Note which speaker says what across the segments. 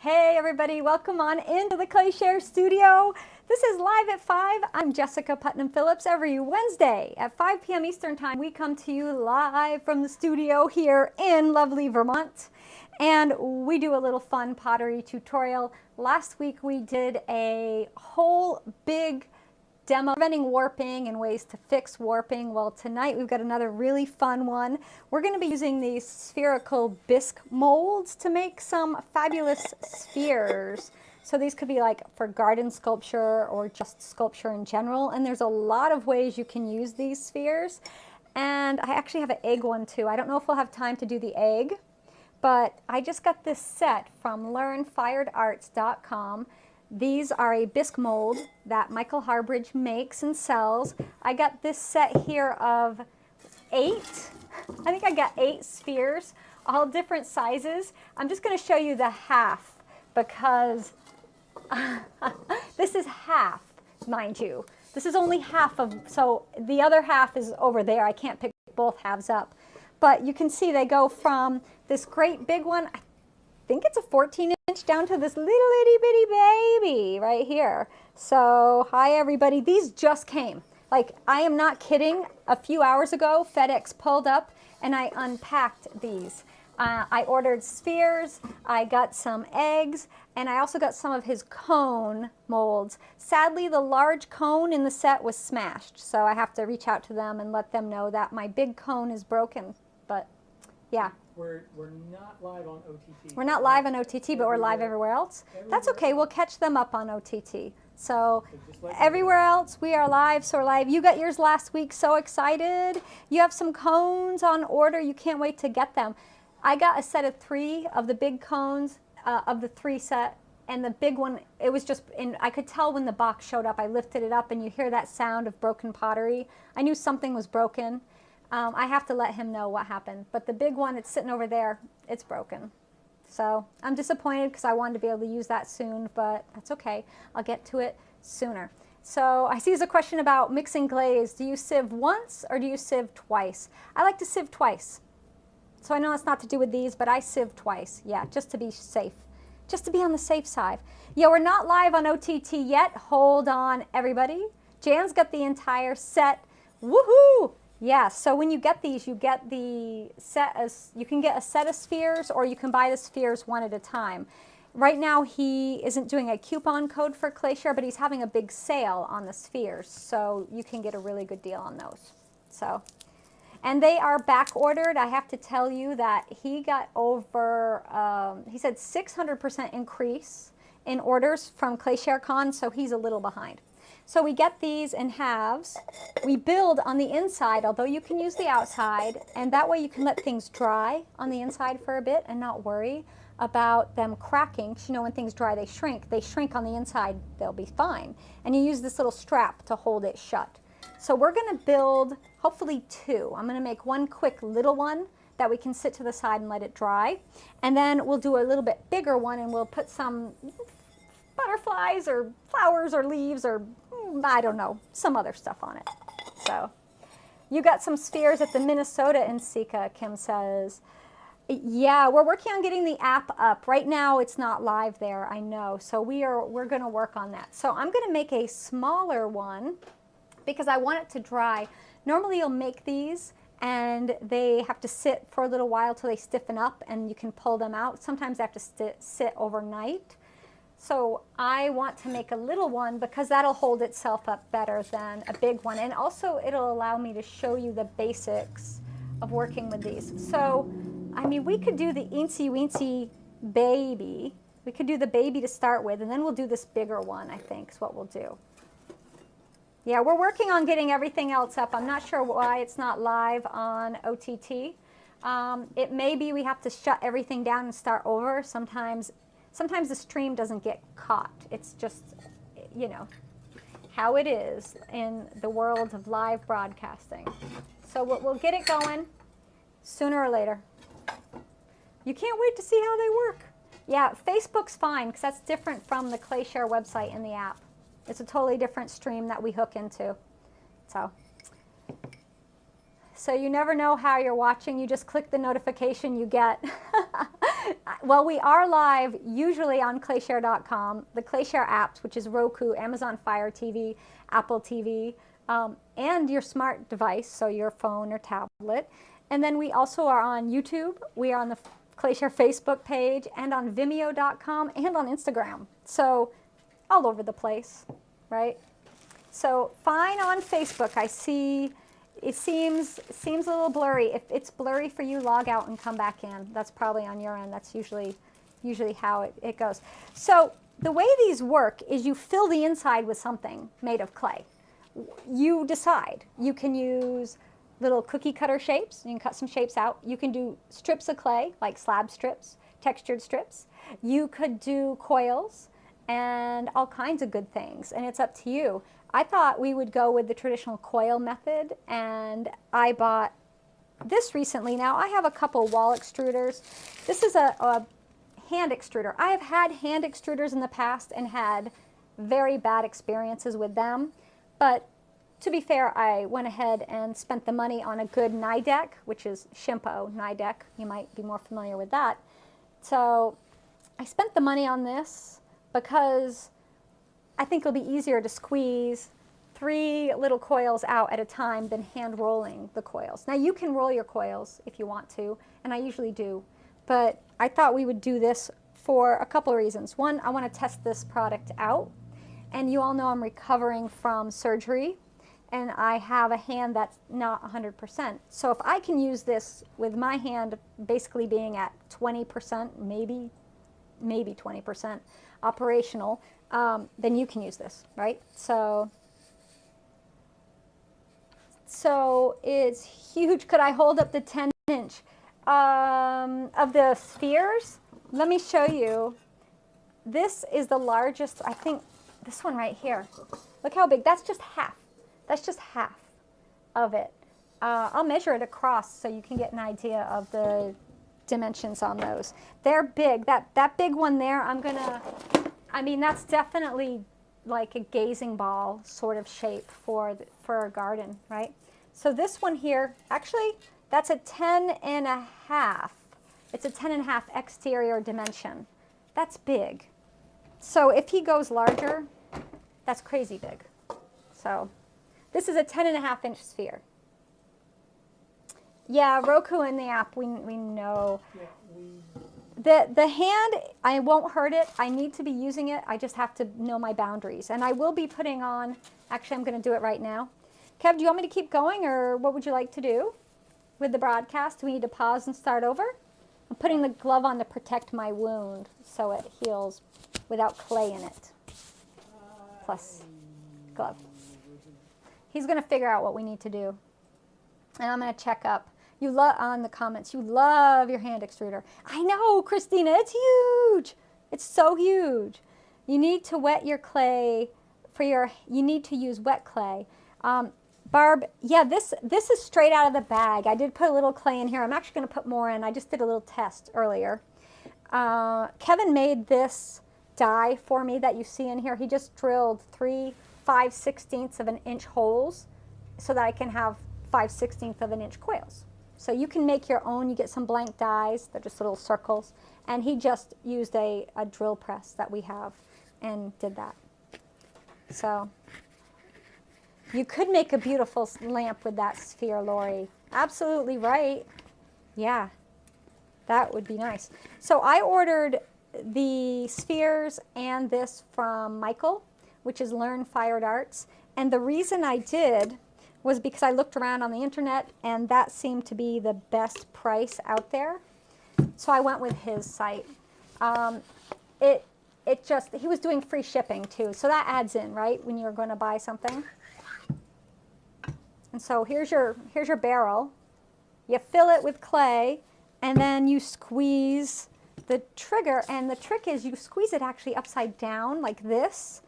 Speaker 1: Hey everybody, welcome on into the ClayShare studio. This is Live at 5. I'm Jessica Putnam Phillips. Every Wednesday at 5 p.m. Eastern Time, we come to you live from the studio here in lovely Vermont. And we do a little fun pottery tutorial. Last week we did a whole big demo preventing warping and ways to fix warping. Well, tonight we've got another really fun one. We're going to be using these spherical bisque molds to make some fabulous spheres. So these could be like for garden sculpture or just sculpture in general. And there's a lot of ways you can use these spheres. And I actually have an egg one too. I don't know if we'll have time to do the egg, but I just got this set from learnfiredarts.com. These are a bisque mold that Michael Harbridge makes and sells. I got this set here of 8. I think I got 8 spheres, all different sizes. I'm just going to show you the half because this is half, mind you. This is only half of, so the other half is over there. I can't pick both halves up. But you can see they go from this great big one, I think it's a 14-inch, down to this little itty bitty baby right here. So hi everybody, these just came. Like, I am not kidding. A few hours ago, FedEx pulled up and I unpacked these. I ordered spheres, I got some eggs, and I also got some of his cone molds. Sadly, the large cone in the set was smashed, so I have to reach out to them and let them know that my big cone is broken. But yeah.
Speaker 2: We're not live on OTT.
Speaker 1: We're not live on OTT, but we're live everywhere else. That's okay. We'll catch them up on OTT. So everywhere else, we are live. So we're live. You got yours last week. So excited. You have some cones on order. You can't wait to get them. I got a set of 3 of the big cones of the 3 set. And the big one, it was just, I could tell when the box showed up. I lifted it up and you hear that sound of broken pottery. I knew something was broken. I have to let him know what happened. But the big one, it's sitting over there, it's broken. So I'm disappointed because I wanted to be able to use that soon, but that's okay. I'll get to it sooner. So I see there's a question about mixing glaze. Do you sieve once or do you sieve twice? I like to sieve twice. So I know that's not to do with these, but I sieve twice. Yeah, just to be safe. Just to be on the safe side. Yeah, we're not live on OTT yet. Hold on, everybody. Jan's got the entire set. Woohoo! Yeah, so when you get these, you get the set as, you can get a set of spheres or you can buy the spheres one at a time. Right now he isn't doing a coupon code for ClayShare, but he's having a big sale on the spheres, so you can get a really good deal on those. So, and they are back ordered. I have to tell you that he got over, he said 600% increase in orders from ClayShareCon, so he's a little behind. So we get these in halves. We build on the inside, although you can use the outside, and that way you can let things dry on the inside for a bit and not worry about them cracking. 'Cause you know when things dry, they shrink. They shrink on the inside, they'll be fine. And you use this little strap to hold it shut. So we're gonna build, hopefully 2. I'm gonna make one quick little one that we can sit to the side and let it dry. And then we'll do a little bit bigger one and we'll put some butterflies or flowers or leaves or I don't know, some other stuff on it. So you got some spheres at the Minnesota in Sika, Kim says. Yeah, we're working on getting the app up. Right now it's not live there, I know. So we're going to work on that. So I'm going to make a smaller one because I want it to dry. Normally you'll make these and they have to sit for a little while till they stiffen up and you can pull them out. Sometimes they have to sit overnight. So I want to make a little one because that'll hold itself up better than a big one. And also it'll allow me to show you the basics of working with these. So, I mean, we could do the eensy weensy baby. We could do the baby to start with, and then we'll do this bigger one, I think, is what we'll do. Yeah, we're working on getting everything else up. I'm not sure why it's not live on OTT. It may be we have to shut everything down and start over. Sometimes the stream doesn't get caught. It's just, you know, how it is in the world of live broadcasting. So we'll get it going sooner or later. You can't wait to see how they work. Yeah, Facebook's fine because that's different from the ClayShare website in the app. It's a totally different stream that we hook into. So you never know how you're watching. You just click the notification you get. Well, we are live usually on clayshare.com, the Clayshare apps, which is Roku, Amazon Fire TV, Apple TV, and your smart device, so your phone or tablet. And then we also are on YouTube. We are on the Clayshare Facebook page and on Vimeo.com and on Instagram. So all over the place, right? So fine on Facebook. I see it seems a little blurry. If it's blurry for you, log out and come back in. That's probably on your end. That's usually how it goes. So the way these work is you fill the inside with something made of clay. You decide. You can use little cookie cutter shapes. You can cut some shapes out. You can do strips of clay, like slab strips, textured strips. You could do coils and all kinds of good things, and it's up to you. I thought we would go with the traditional coil method, and I bought this recently. Now, I have a couple wall extruders. This is a hand extruder. I have had hand extruders in the past and had very bad experiences with them, but to be fair, I went ahead and spent the money on a good Nidec, which is Shimpo Nidec. You might be more familiar with that. So I spent the money on this because I think it'll be easier to squeeze 3 little coils out at a time than hand rolling the coils. Now, you can roll your coils if you want to, and I usually do, but I thought we would do this for a couple of reasons. One, I want to test this product out, and you all know I'm recovering from surgery, and I have a hand that's not 100%. So if I can use this with my hand basically being at 20%, maybe 20% operational, then you can use this, right? So it's huge. Could I hold up the 10-inch of the spheres? Let me show you. This is the largest, I think, this one right here. Look how big. That's just half. That's just half of it. I'll measure it across so you can get an idea of the dimensions on those. They're big. That big one there, I mean, that's definitely like a gazing ball sort of shape for a garden, right? So this one here, actually, that's a 10.5. It's a 10.5 exterior dimension. That's big. So if he goes larger, that's crazy big. So this is a 10.5-inch sphere. Yeah, Roku in the app, we know.
Speaker 2: Yeah,
Speaker 1: The hand, I won't hurt it. I need to be using it. I just have to know my boundaries. And I will be putting on, actually I'm going to do it right now. Kev, do you want me to keep going, or what would you like to do with the broadcast? Do we need to pause and start over? I'm putting the glove on to protect my wound so it heals without clay in it. Plus glove. He's going to figure out what we need to do. And I'm going to check up. You love, on the comments, you love your hand extruder. I know, Christina, it's huge. It's so huge. You need to wet your clay you need to use wet clay. Barb, yeah, this is straight out of the bag. I did put a little clay in here. I'm actually going to put more in. I just did a little test earlier. Kevin made this die for me that you see in here. He just drilled 3 5/16 of an inch holes so that I can have 5/16 of an inch coils. So you can make your own. You get some blank dies. They're just little circles. And he just used a drill press that we have and did that. So you could make a beautiful lamp with that sphere, Lori. Absolutely right. Yeah, that would be nice. So I ordered the spheres and this from Michael, which is Learn Fired Arts. And the reason I did was because I looked around on the internet and that seemed to be the best price out there. So I went with his site. He was doing free shipping too, so that adds in, right, when you're going to buy something. And so here's your barrel. You fill it with clay, and then you squeeze the trigger, and the trick is you squeeze it actually upside down like this,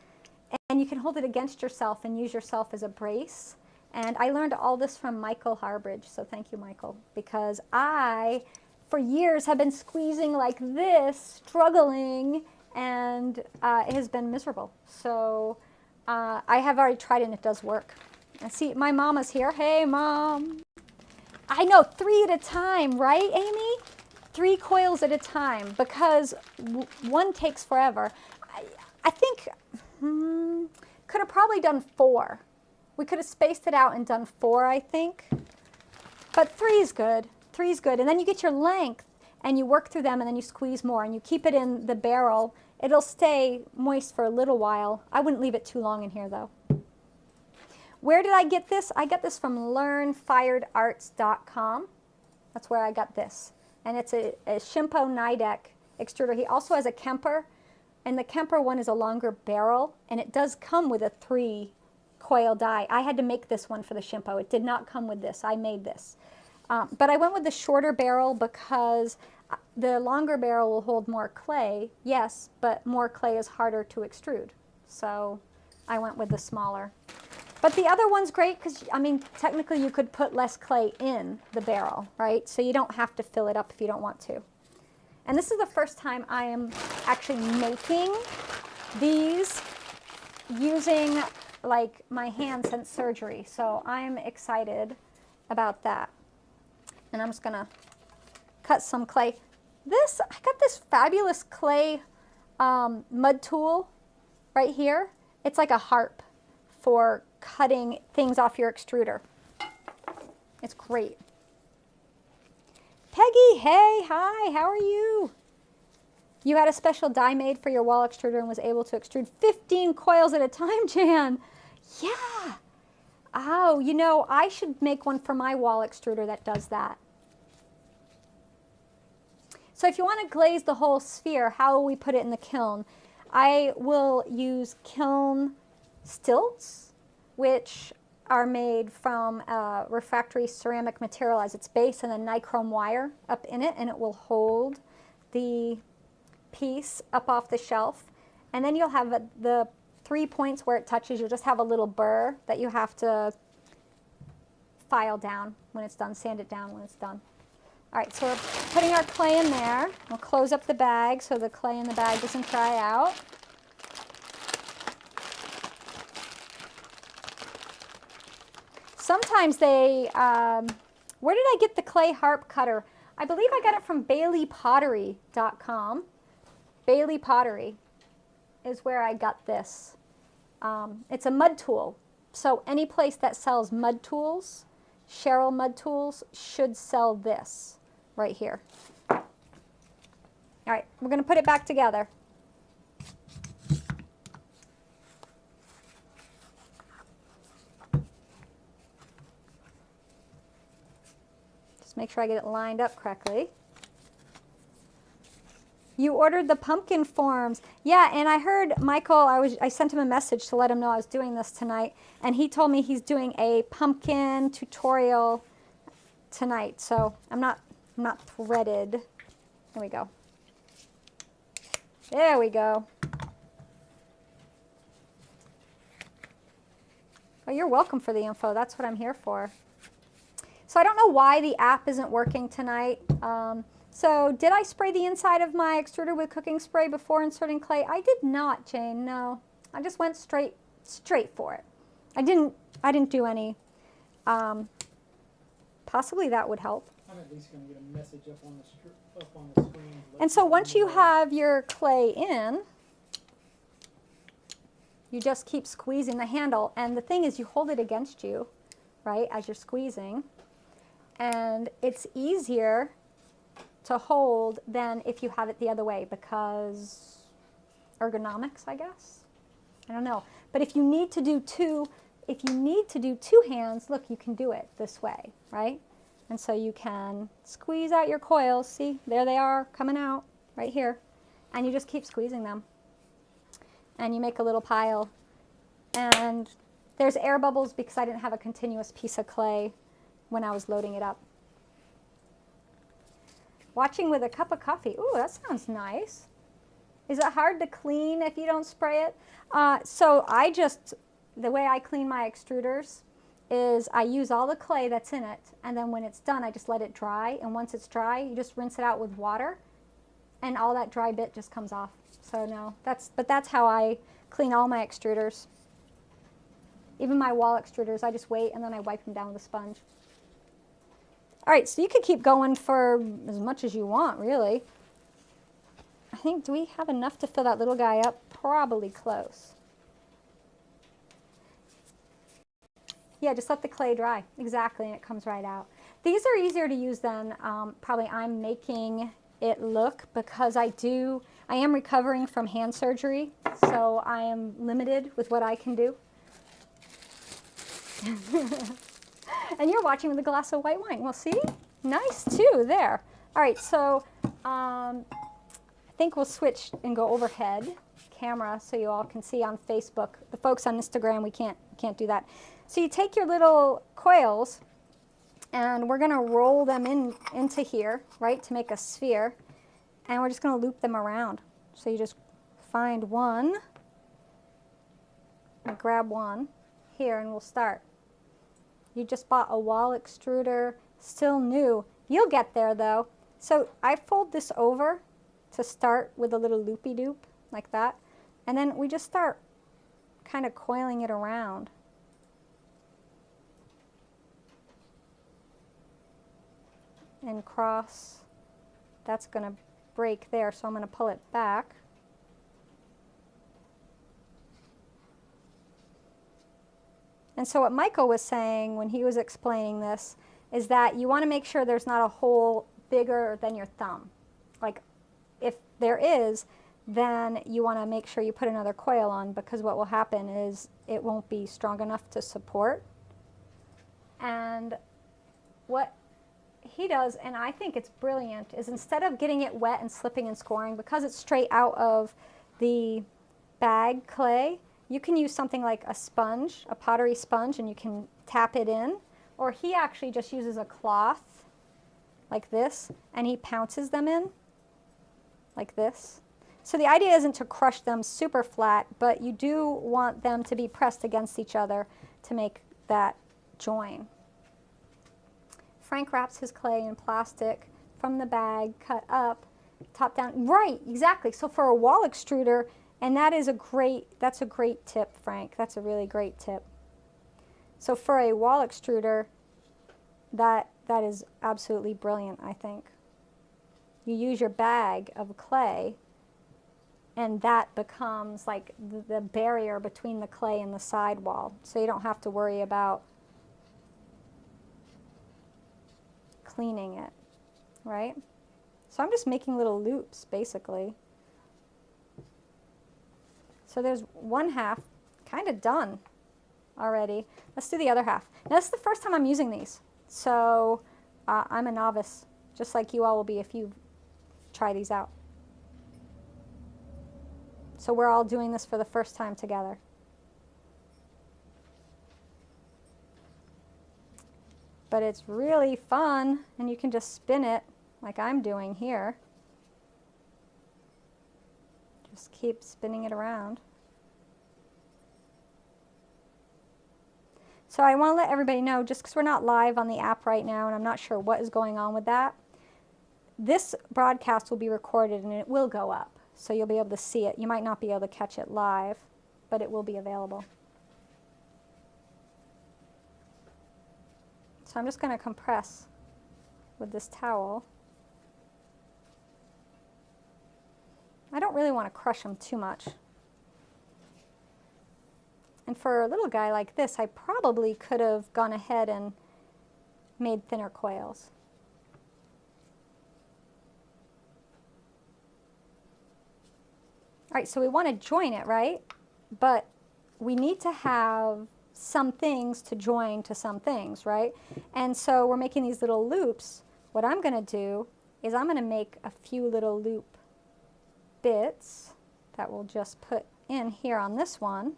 Speaker 1: and you can hold it against yourself and use yourself as a brace. And I learned all this from Michael Harbridge, so thank you, Michael, because I, for years, have been squeezing like this, struggling, and it has been miserable. So I have already tried it, and it does work. And see, my mama's here. Hey, Mom. I know, 3 at a time, right, Amy? 3 coils at a time because one takes forever. I think could have probably done 4. We could have spaced it out and done 4, I think. But 3 is good. 3 is good. And then you get your length and you work through them and then you squeeze more and you keep it in the barrel. It'll stay moist for a little while. I wouldn't leave it too long in here though. Where did I get this? I got this from learnfiredarts.com. That's where I got this. And it's a Shimpo Nidec extruder. He also has a Kemper, and the Kemper one is a longer barrel, and it does come with a 3 coil die. I had to make this one for the Shimpo. It did not come with this. I made this. But I went with the shorter barrel because the longer barrel will hold more clay, yes, but more clay is harder to extrude. So I went with the smaller. But the other one's great because, I mean, technically you could put less clay in the barrel, right? So you don't have to fill it up if you don't want to. And this is the first time I am actually making these using like my hand since surgery. So I'm excited about that. And I'm just gonna cut some clay. I got this fabulous clay mud tool right here. It's like a harp for cutting things off your extruder. It's great. Peggy, hey, hi, how are you? You had a special die made for your wall extruder and was able to extrude 15 coils at a time, Jan. Yeah. Oh, you know, I should make one for my wall extruder that does that. So if you want to glaze the whole sphere, how will we put it in the kiln? I will use kiln stilts, which are made from refractory ceramic material as its base and then nichrome wire up in it, and it will hold the piece up off the shelf. And then you'll have the 3 points where it touches. You'll just have a little burr that you have to file down when it's done, sand it down when it's done. All right, so we're putting our clay in there. We'll close up the bag so the clay in the bag doesn't dry out. Sometimes they, where did I get the clay harp cutter? I believe I got it from baileypottery.com. Bailey Pottery is where I got this. It's a mud tool. So any place that sells mud tools, Cheryl Mud Tools, should sell this right here. All right, we're going to put it back together. Make sure I get it lined up correctly. You ordered the pumpkin forms. Yeah, and I heard Michael, I sent him a message to let him know I was doing this tonight, and he told me he's doing a pumpkin tutorial tonight. So I'm not threaded. There we go. There we go. Oh, you're welcome for the info. That's what I'm here for. So I don't know why the app isn't working tonight. So did I spray the inside of my extruder with cooking spray before inserting clay? I did not, Jane, no. I just went straight for it. I didn't do any. Possibly that would help.
Speaker 2: I'm at least going to get a message up on the screen.
Speaker 1: And so once you have your clay in, you just keep squeezing the handle. And the thing is, you hold it against you, right, as you're squeezing. And it's easier to hold than if you have it the other way because ergonomics, I guess. I don't know. But if you need to do two hands, look, you can do it this way, right? And so you can squeeze out your coils. See, there they are coming out right here. And you just keep squeezing them. And you make a little pile. And there's air bubbles because I didn't have a continuous piece of clay when I was loading it up. Watching with a cup of coffee. Ooh, that sounds nice. Is it hard to clean if you don't spray it? So the way I clean my extruders is I use all the clay that's in it, and then when it's done, I just let it dry. And once it's dry, you just rinse it out with water, and all that dry bit just comes off. So no, that's how I clean all my extruders. Even my wall extruders, I just wait and then I wipe them down with a sponge. All right, so you could keep going for as much as you want, really. I think, do we have enough to fill that little guy up? Probably close. Yeah, just let the clay dry. Exactly, and it comes right out. These are easier to use than probably I'm making it look, because I am recovering from hand surgery, so I am limited with what I can do. And you're watching with a glass of white wine. Well, see? Nice, too, there. All right, so I think we'll switch and go overhead camera so you all can see on Facebook. The folks on Instagram, we can't do that. So you take your little coils, and we're going to roll them into here, right, to make a sphere. And we're just going to loop them around. So you just find one, and grab one here, and we'll start. You just bought a wall extruder, still new. You'll get there, though. So I fold this over to start with a little loopy-doop, like that. And then we just start kind of coiling it around. And cross. That's going to break there, so I'm going to pull it back. And so what Michael was saying when he was explaining this is that you want to make sure there's not a hole bigger than your thumb. Like, if there is, then you want to make sure you put another coil on, because what will happen is it won't be strong enough to support. And what he does, and I think it's brilliant, is instead of getting it wet and slipping and scoring, because it's straight out of the bag clay, you can use something like a sponge, a pottery sponge, and you can tap it in. Or he actually just uses a cloth like this, and he pounces them in like this. So the idea isn't to crush them super flat, but you do want them to be pressed against each other to make that join. Frank wraps his clay in plastic from the bag, cut up, top down. Right, exactly. So for a wall extruder, and that's a great tip, Frank. That's a really great tip. So for a wall extruder, that is absolutely brilliant, I think. You use your bag of clay, and that becomes like the barrier between the clay and the sidewall. So you don't have to worry about cleaning it, right? So I'm just making little loops, basically. So there's one half kind of done already. Let's do the other half. Now, this is the first time I'm using these, so I'm a novice, just like you all will be if you try these out. So we're all doing this for the first time together. But it's really fun, and you can just spin it like I'm doing here. Just keep spinning it around. So I want to let everybody know, just because we're not live on the app right now, and I'm not sure what is going on with that, this broadcast will be recorded and it will go up. So you'll be able to see it. You might not be able to catch it live, but it will be available. So I'm just going to compress with this towel. I don't really want to crush them too much. And for a little guy like this, I probably could have gone ahead and made thinner coils. All right, so we want to join it, right? But we need to have some things to join to some things, right? And so we're making these little loops. What I'm going to do is I'm going to make a few little loop bits that we'll just put in here on this one.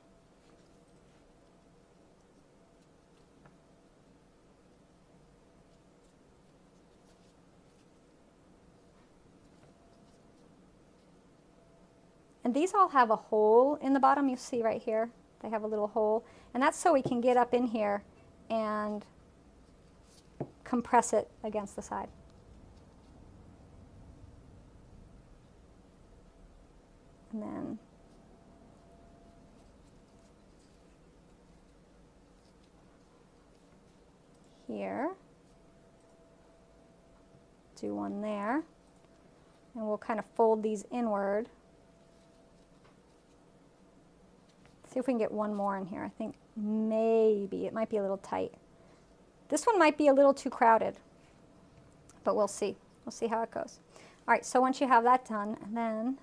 Speaker 1: And these all have a hole in the bottom. You see right here, they have a little hole. And that's so we can get up in here and compress it against the side. And then here. do one there. And we'll kind of fold these inward. See if we can get one more in here. I think maybe it might be a little tight. This one might be a little too crowded, but we'll see. We'll see how it goes. All right, so once you have that done, and then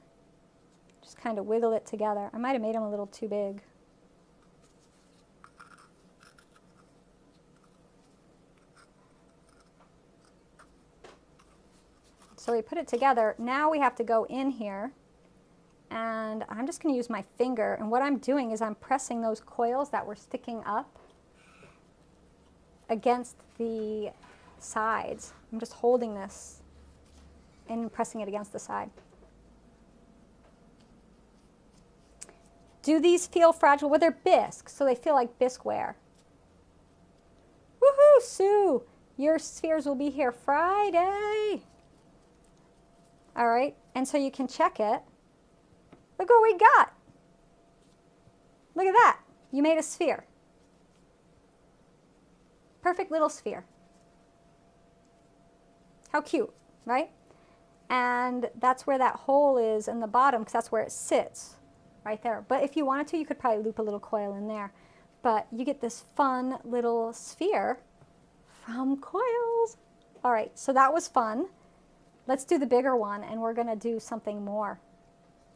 Speaker 1: just kind of wiggle it together. I might have made them a little too big. So we put it together. Now we have to go in here, and I'm just going to use my finger, and what I'm doing is I'm pressing those coils that were sticking up against the sides. I'm just holding this and pressing it against the side. Do these feel fragile? Well, they're bisque, so they feel like bisqueware. Woohoo, Sue! Your spheres will be here Friday. All right, and so you can check it. Look what we got. Look at that. You made a sphere. Perfect little sphere. How cute, right? And that's where that hole is in the bottom, because that's where it sits, right there. But if you wanted to, you could probably loop a little coil in there. But you get this fun little sphere from coils. All right, so that was fun. Let's do the bigger one, and we're going to do something more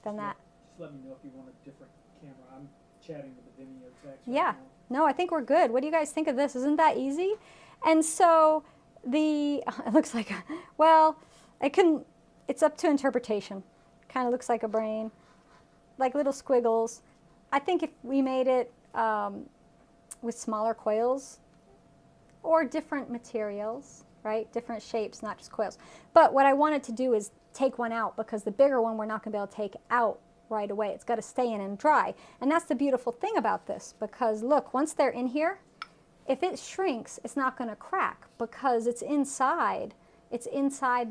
Speaker 1: than that.
Speaker 2: Just let me know if you want a different camera. I'm chatting with the Vimeo text.
Speaker 1: Yeah. No, I think we're good. What do you guys think of this? Isn't that easy? And so it looks like, well, it's up to interpretation. Kind of looks like a brain, like little squiggles. I think if we made it with smaller coils or different materials, right? Different shapes, not just coils. But what I wanted to do is take one out, because the bigger one we're not going to be able to take out right away. It's got to stay in and dry. And that's the beautiful thing about this, because look, once they're in here, if it shrinks, it's not going to crack, because it's inside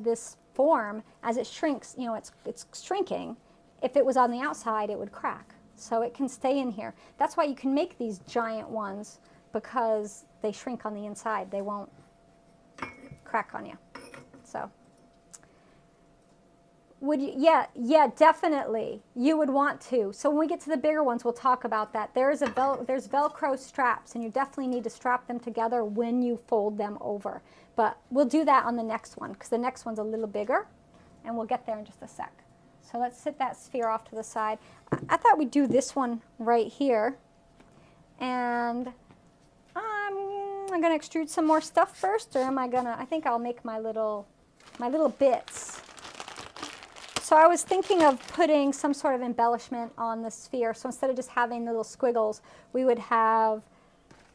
Speaker 1: this form. As it shrinks, you know, it's shrinking. If it was on the outside, it would crack. So it can stay in here. That's why you can make these giant ones, because they shrink on the inside. They won't crack on you. So would you? Yeah, definitely. You would want to. So when we get to the bigger ones, we'll talk about that. There's Velcro straps, and you definitely need to strap them together when you fold them over. But we'll do that on the next one, because the next one's a little bigger, and we'll get there in just a sec. So let's sit that sphere off to the side. I thought we'd do this one right here, and I'm gonna extrude some more stuff first, or am I gonna? I think I'll make my little bits. So I was thinking of putting some sort of embellishment on the sphere. So instead of just having the little squiggles, we would have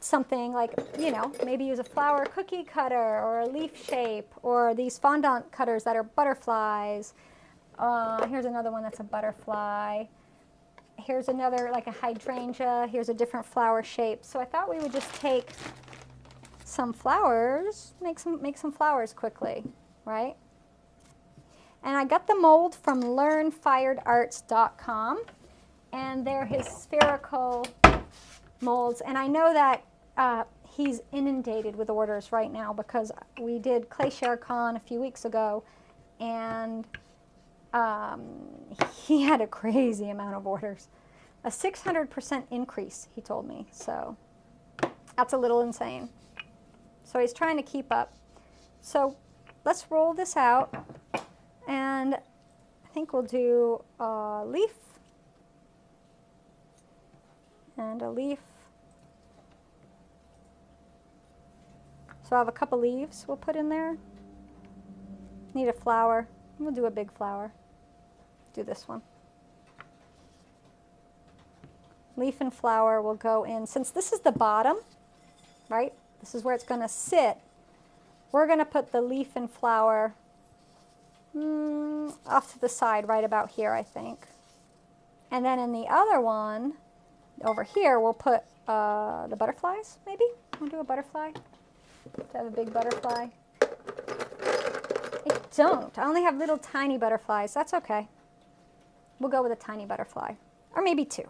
Speaker 1: something like, you know, maybe use a flower cookie cutter or a leaf shape, or these fondant cutters that are butterflies. Here's another one that's a butterfly. Here's another like a hydrangea. Here's a different flower shape. So I thought we would just take some flowers, make some flowers quickly, right? And I got the mold from learnfiredarts.com, and they're his spherical molds. And I know that he's inundated with orders right now, because we did Clay Share Con a few weeks ago, and he had a crazy amount of orders. A 600% increase, he told me. So that's a little insane. So he's trying to keep up. So let's roll this out. And I think we'll do a leaf and a leaf. So I have a couple leaves we'll put in there. Need a flower. We'll do a big flower. Do this one. Leaf and flower will go in. Since this is the bottom, right? This is where it's going to sit. We're going to put the leaf and flower off to the side, right about here, I think. And then in the other one, over here, we'll put the butterflies, maybe? Want to do a butterfly? To have a big butterfly? I don't. I only have little tiny butterflies. That's okay. We'll go with a tiny butterfly. Or maybe two.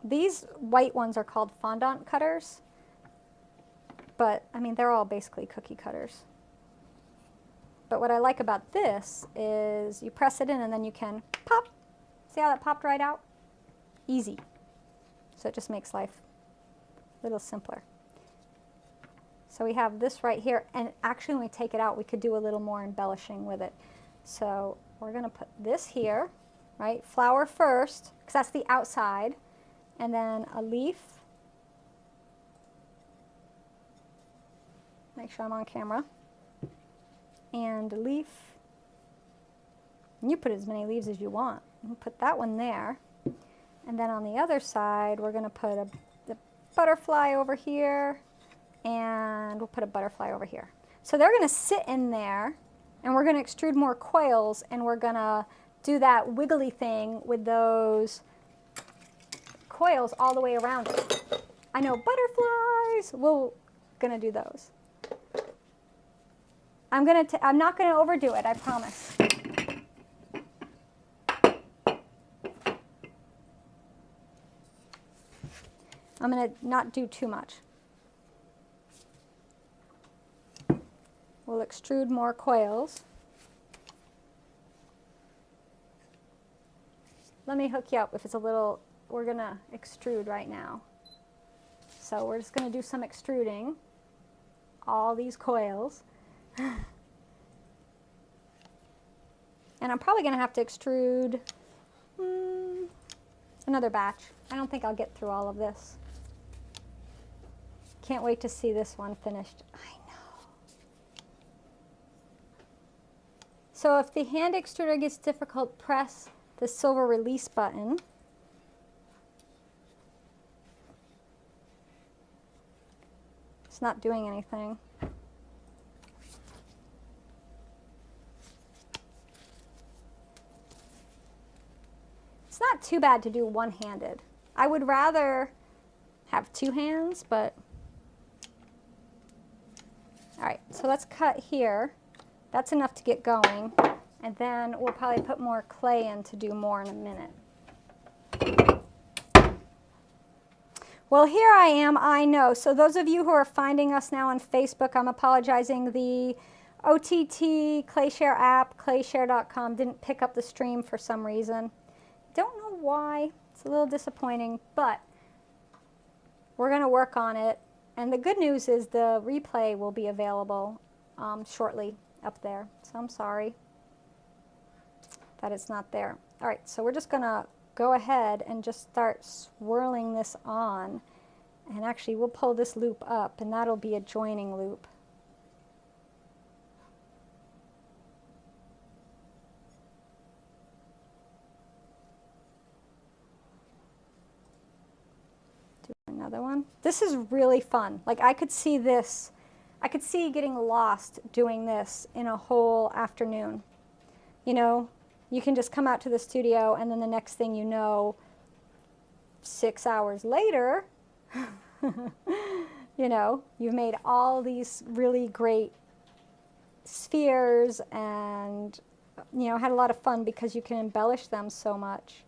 Speaker 1: These white ones are called fondant cutters. But, I mean, they're all basically cookie cutters. But what I like about this is you press it in and then you can pop. See how that popped right out? Easy. So it just makes life a little simpler. So we have this right here, and actually when we take it out, we could do a little more embellishing with it. So we're going to put this here, right? Flower first, because that's the outside, and then a leaf. Make sure I'm on camera. And a leaf. And you put as many leaves as you want. You put that one there. And then on the other side, we're going to put the butterfly over here, and we'll put a butterfly over here. So they're going to sit in there, and we're going to extrude more coils, and we're going to do that wiggly thing with those coils all the way around it. I know butterflies, we're going to do those. I'm not going to overdo it, I promise. I'm going to not do too much. We'll extrude more coils. Let me hook you up if it's a little, we're going to extrude right now. So we're just going to do some extruding, all these coils. And I'm probably going to have to extrude another batch. I don't think I'll get through all of this. Can't wait to see this one finished. I know. So if the hand extruder gets difficult, press the silver release button. It's not doing anything. It's not too bad to do one-handed. I would rather have two hands, but all right, so let's cut here. That's enough to get going, and then we'll probably put more clay in to do more in a minute. Well, here I am, I know. So those of you who are finding us now on Facebook, I'm apologizing. The OTT ClayShare app, clayshare.com, didn't pick up the stream for some reason. Don't know why. It's a little disappointing, but we're going to work on it. And the good news is the replay will be available shortly up there. So I'm sorry that it's not there. All right, so we're just going to go ahead and just start swirling this on. And actually, we'll pull this loop up, and that'll be a joining loop. Another one. This is really fun. Like I could see this, I could see getting lost doing this in a whole afternoon. You know, you can just come out to the studio and then the next thing you know, 6 hours later, you know, you've made all these really great spheres and, you know, had a lot of fun because you can embellish them so much.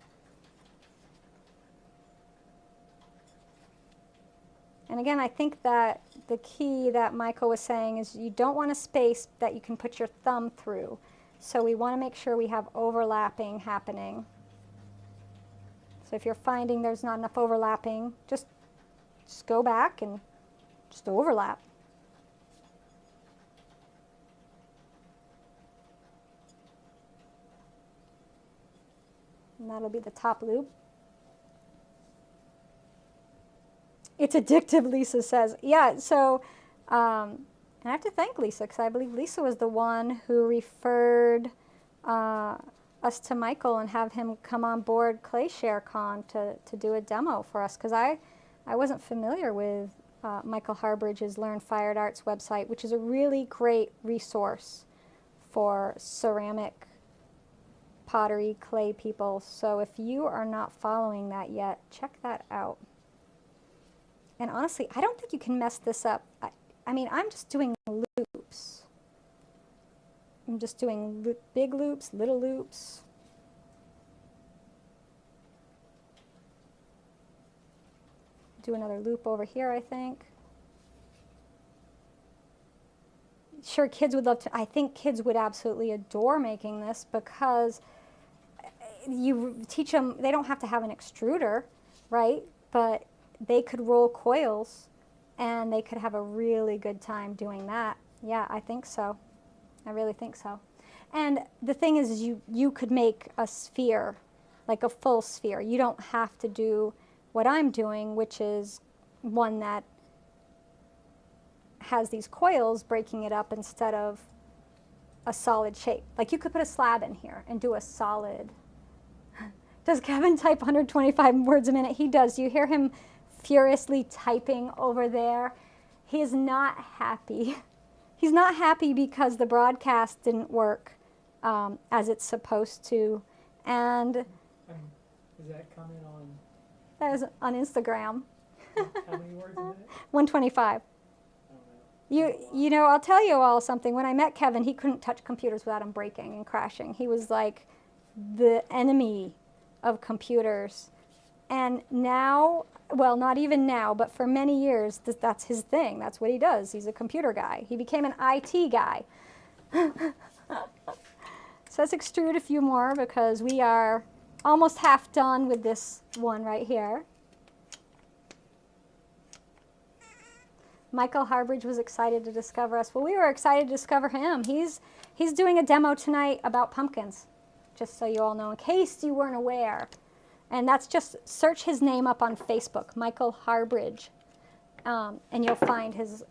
Speaker 1: And again, I think that the key that Michael was saying is you don't want a space that you can put your thumb through. So we want to make sure we have overlapping happening. So if you're finding there's not enough overlapping, just go back and just overlap. And that'll be the top loop. It's addictive, Lisa says. Yeah, so and I have to thank Lisa because I believe Lisa was the one who referred us to Michael and have him come on board ClayShareCon to do a demo for us because I wasn't familiar with Michael Harbridge's Learn Fired Arts website, which is a really great resource for ceramic, pottery, clay people. So if you are not following that yet, check that out. And honestly, I don't think you can mess this up. I mean, I'm just doing loops. I'm just doing big loops, little loops. Do another loop over here, I think. sure kids would love to, I think kids would absolutely adore making this because you teach them, they don't have to have an extruder, right? But they could roll coils and they could have a really good time doing that. Yeah, I think so. I really think so. And the thing is you could make a sphere, like a full sphere. You don't have to do what I'm doing, which is one that has these coils breaking it up instead of a solid shape. Like you could put a slab in here and do a solid. Does Kevin type 125 words a minute? He does. You hear him furiously typing over there. He is not happy. He's not happy because the broadcast didn't work as it's supposed to. And
Speaker 2: Is that comment on?
Speaker 1: that is on Instagram.
Speaker 2: How many words a minute?
Speaker 1: 125.
Speaker 2: I don't know.
Speaker 1: You know, I'll tell you all something. When I met Kevin, he couldn't touch computers without them breaking and crashing. He was like the enemy of computers. And now, well, not even now, but for many years, that's his thing. That's what he does. He's a computer guy. He became an IT guy. So let's extrude a few more because we are almost half done with this one right here. Michael Harbridge was excited to discover us. Well, we were excited to discover him. He's doing a demo tonight about pumpkins, just so you all know, in case you weren't aware. And that's just search his name up on Facebook, Michael Harbridge, and you'll find his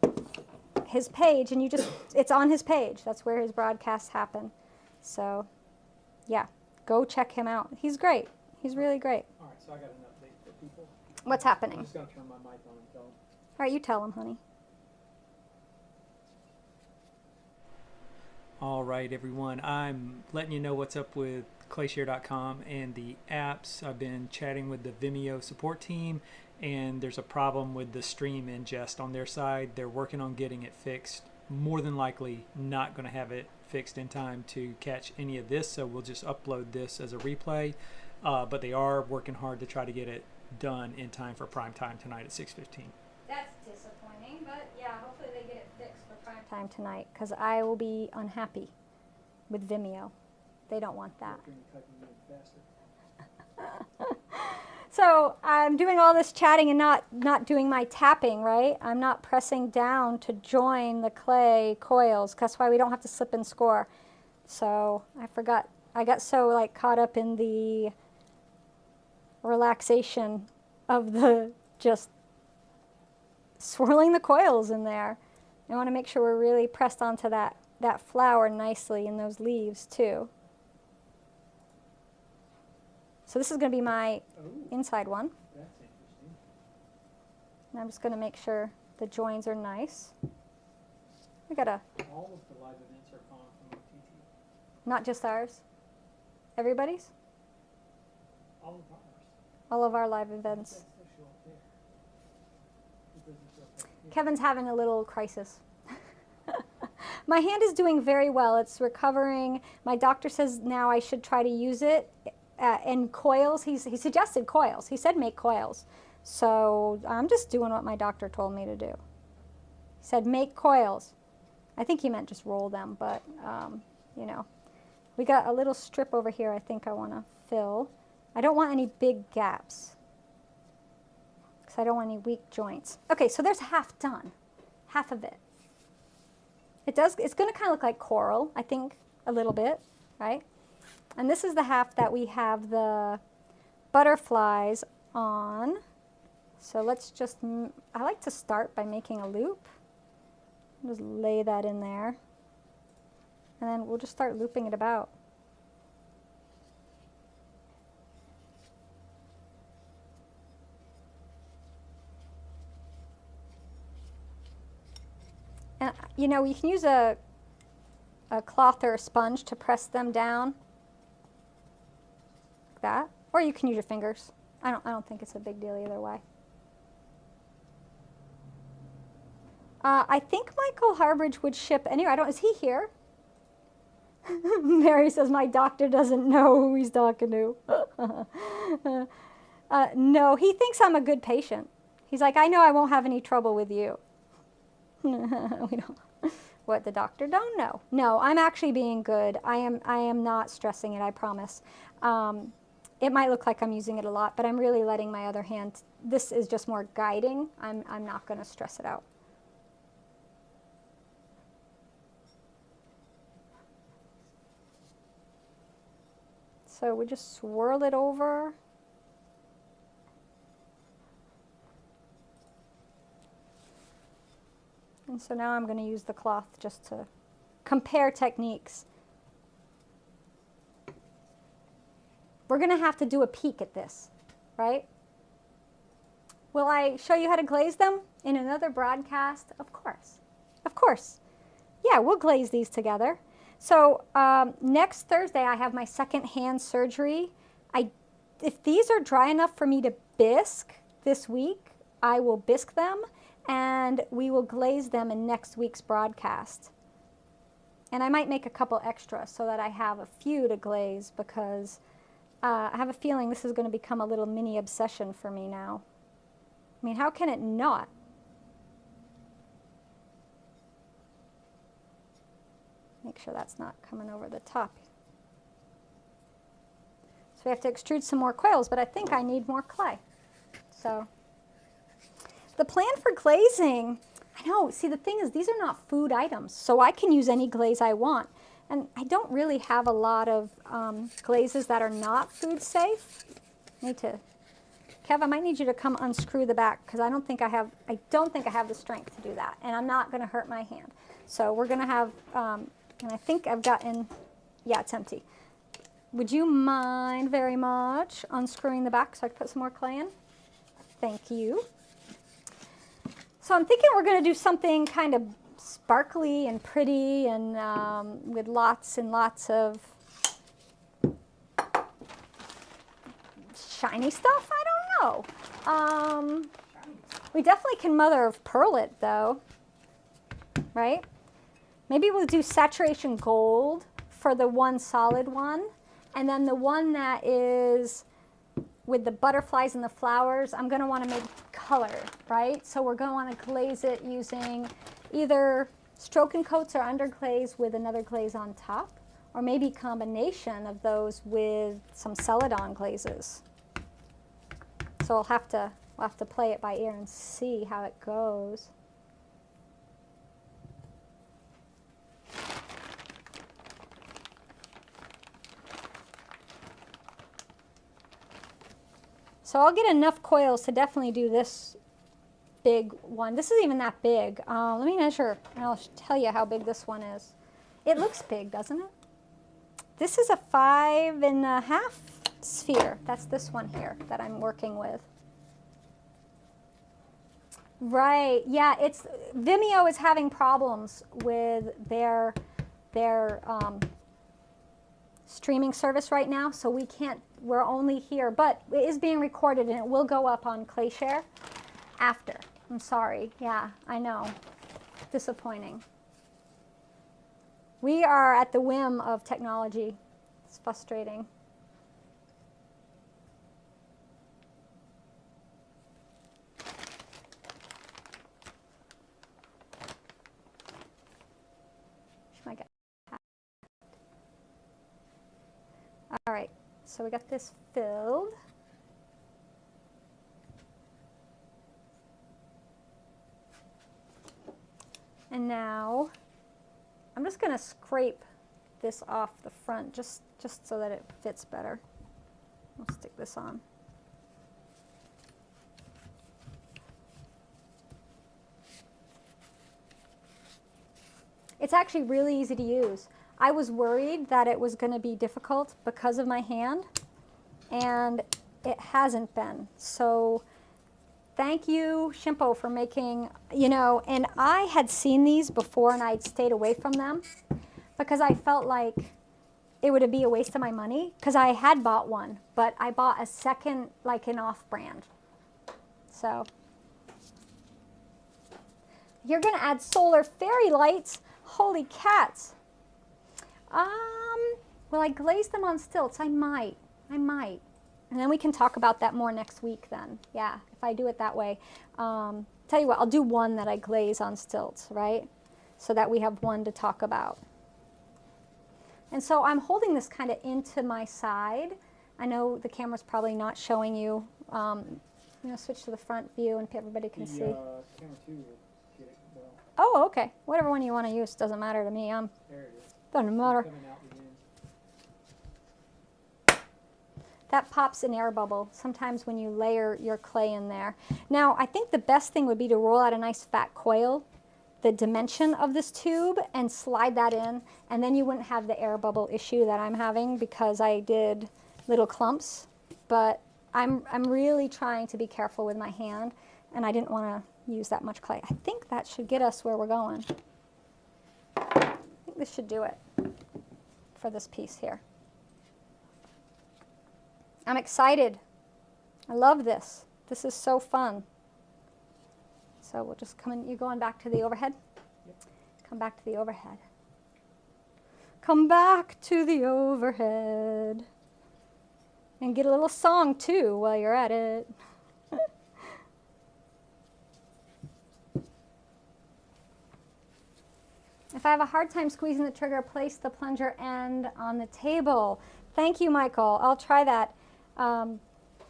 Speaker 1: page. And it's on his page. That's where his broadcasts happen. So, yeah, go check him out. He's great. He's really great.
Speaker 2: All right, so I got an update for people.
Speaker 1: What's
Speaker 2: I'm
Speaker 1: happening?
Speaker 2: just going to turn my mic on and tell them.
Speaker 1: All right, you tell him, honey.
Speaker 2: All right, everyone. I'm letting you know what's up with clayshare.com and the apps. I've been chatting with the Vimeo support team, and there's a problem with the stream ingest on their side. They're working on getting it fixed. More than likely not going to have it fixed in time to catch any of this, so we'll just upload this as a replay. But they are working hard to try to get it done in time for prime time tonight at 6:15.
Speaker 1: That's disappointing, but yeah, hopefully they get it fixed for prime time tonight, because I will be unhappy with Vimeo. They don't want that. So I'm doing all this chatting and not doing my tapping, right? I'm not pressing down to join the clay coils. That's why we don't have to slip and score. So I forgot. I got so like caught up in the relaxation of the just swirling the coils in there. I want to make sure we're really pressed onto that flower nicely in those leaves too. So this is going to be my inside one.
Speaker 2: That's interesting.
Speaker 1: And I'm just going to make sure the joins are nice. We got
Speaker 2: All of the live events are calling from OTT.
Speaker 1: not just ours, everybody's,
Speaker 2: All of ours.
Speaker 1: all of our live events.
Speaker 2: That's the show up there. It doesn't show up here.
Speaker 1: Kevin's having a little crisis. My hand is doing very well. It's recovering. My doctor says now I should try to use it. And coils, he suggested coils. He said make coils. So I'm just doing what my doctor told me to do. He said make coils. I think he meant just roll them, but you know. We got a little strip over here I think I want to fill. I don't want any big gaps because I don't want any weak joints. Okay, so there's half done, half of it. It's going to kind of look like coral, I think, a little bit, right? And this is the half that we have the butterflies on. So let's just, I like to start by making a loop. Just lay that in there. And then we'll just start looping it about. And you know, you can use a cloth or a sponge to press them down. That, or you can use your fingers. I don't think it's a big deal either way. I think Michael Harbridge would ship anyway. Is he here? Mary says my doctor doesn't know who he's talking to. No, he thinks I'm a good patient. He's like, I know I won't have any trouble with you. We don't. What, the doctor don't know? No, I'm actually being good. I am not stressing it, I promise. It might look like I'm using it a lot, but I'm really letting my other hand, this is just more guiding. I'm not going to stress it out. So we just swirl it over. And so now I'm going to use the cloth just to compare techniques. We're going to have to do a peek at this, right? Will I show you how to glaze them in another broadcast? Of course. Of course. Yeah, we'll glaze these together. So next Thursday, I have my second hand surgery. If these are dry enough for me to bisque this week, I will bisque them, and we will glaze them in next week's broadcast. And I might make a couple extra so that I have a few to glaze, because I have a feeling this is going to become a little mini obsession for me now. I mean, how can it not? Make sure that's not coming over the top. So we have to extrude some more coils, but I think I need more clay. So the plan for glazing, I know, see, the thing is, these are not food items, so I can use any glaze I want. And I don't really have a lot of glazes that are not food safe. Kev, I might need you to come unscrew the back, because I don't think I have the strength to do that, and I'm not going to hurt my hand. So we're going to have, and I think I've gotten, yeah, it's empty. Would you mind very much unscrewing the back so I can put some more clay in? Thank you. So I'm thinking we're going to do something kind of sparkly and pretty, and with lots and lots of shiny stuff. I don't know. We definitely can mother of pearl it though, right? Maybe we'll do saturation gold for the one solid one, and then the one that is with the butterflies and the flowers, I'm going to want to make color, right? So we're going to want to glaze it using either stroke and coats or underglaze with another glaze on top, or maybe combination of those with some celadon glazes. So we'll have to play it by ear and see how it goes. So I'll get enough coils to definitely do this big one. This isn't even that big. Let me measure and I'll tell you how big this one is. It looks big, doesn't it? This is a 5.5 sphere. That's this one here that I'm working with. Right, yeah, it's Vimeo is having problems with their streaming service right now, so we're only here, but it is being recorded and it will go up on ClayShare after. I'm sorry, yeah, I know, disappointing. We are at the whim of technology. It's frustrating. All right, so we got this filled. And now I'm just going to scrape this off the front just so that it fits better. I'll stick this on. It's actually really easy to use. I was worried that it was going to be difficult because of my hand, and it hasn't been. So thank you, Shimpo, for making, and I had seen these before and I'd stayed away from them because I felt like it would be a waste of my money, because I had bought one, but I bought a second, like an off-brand. So you're going to add solar fairy lights. Holy cats. Will I glaze them on stilts? I might. And then we can talk about that more next week then. Yeah, if I do it that way. Tell you what, I'll do one that I glaze on stilts, right? so that we have one to talk about. And so I'm holding this kind of into my side. I know the camera's probably not showing you. Switch to the front view and everybody can see.
Speaker 2: Camera 2 will get it well.
Speaker 1: Oh, okay. Whatever one you want to use doesn't matter to me.
Speaker 2: There it is.
Speaker 1: Doesn't matter.
Speaker 2: Coming out the end.
Speaker 1: That pops an air bubble sometimes when you layer your clay in there. Now, I think the best thing would be to roll out a nice fat coil, the dimension of this tube, and slide that in, and then you wouldn't have the air bubble issue that I'm having because I did little clumps. But I'm really trying to be careful with my hand, and I didn't want to use that much clay. I think that should get us where we're going. I think this should do it for this piece here. I'm excited. I love this. This is so fun. So we'll just come in. You going back to the overhead?
Speaker 2: Yep.
Speaker 1: Come back to the overhead. Come back to the overhead. And get a little song too while you're at it. If I have a hard time squeezing the trigger, place the plunger end on the table. Thank you, Michael. I'll try that.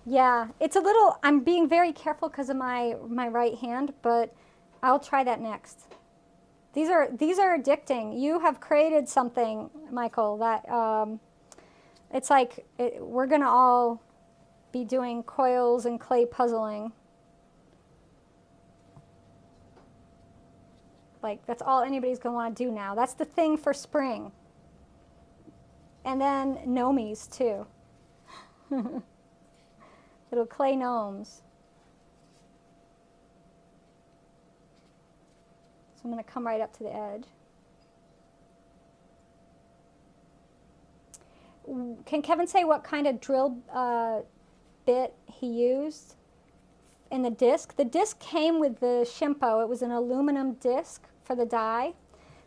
Speaker 1: Yeah, it's a little, I'm being very careful because of my right hand, but I'll try that next. These are addicting. You have created something, Michael, that it's like we're going to all be doing coils and clay puzzling. Like, that's all anybody's going to want to do now. That's the thing for spring. And then gnomies, too. Little clay gnomes. So I'm going to come right up to the edge. Can Kevin say what kind of drill bit he used in the disc? The disc came with the Shimpo. It was an aluminum disc for the die.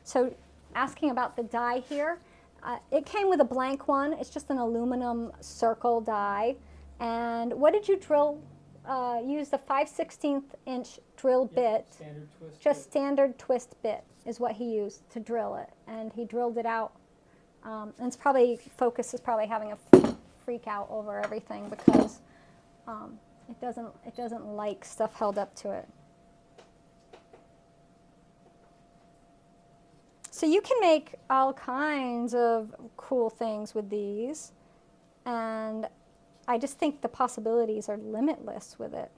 Speaker 1: So asking about the die here, it came with a blank one. It's just an aluminum circle die. And what did you drill? Use the 5/16 inch drill bit.
Speaker 2: Standard twist
Speaker 1: just
Speaker 2: bit.
Speaker 1: standard twist bit is what he used to drill it. And he drilled it out. And it's probably, Focus is probably having a freak out over everything because it doesn't like stuff held up to it. So you can make all kinds of cool things with these, and I just think the possibilities are limitless with it,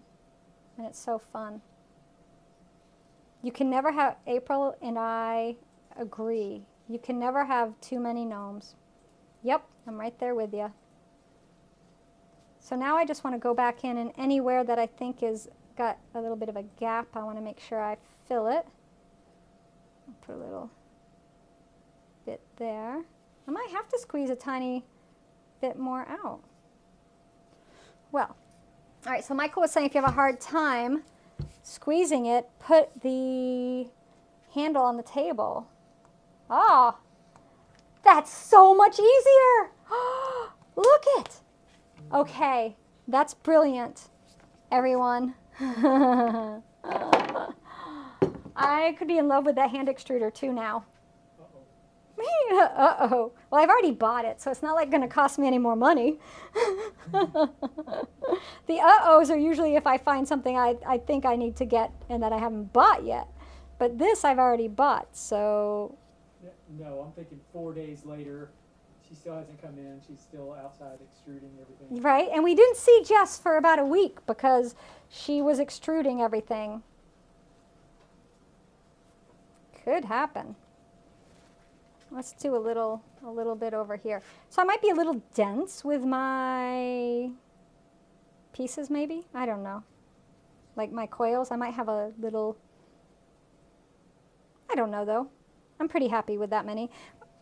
Speaker 1: and it's so fun. You can never have, April and I agree, you can never have too many gnomes. Yep, I'm right there with you. So now I just want to go back in, and anywhere that I think is got a little bit of a gap, I want to make sure I fill it. I'll put a little bit there. I might have to squeeze a tiny bit more out. Well, all right, so Michael was saying if you have a hard time squeezing it, put the handle on the table. Ah, that's so much easier. Look it. Okay, that's brilliant, everyone. I could be in love with that hand extruder too now. Uh-oh. Well, I've already bought it, so it's not like going to cost me any more money. The uh-ohs are usually if I find something I think I need to get and that I haven't bought yet. But this I've already bought, so...
Speaker 2: No, I'm thinking 4 days later, she still hasn't come in. She's still outside extruding everything.
Speaker 1: Right, and we didn't see Jess for about a week because she was extruding everything. Could happen. Let's do a little bit over here. So I might be a little dense with my pieces maybe. I don't know. Like my coils, I might have a little, I don't know though. I'm pretty happy with that many.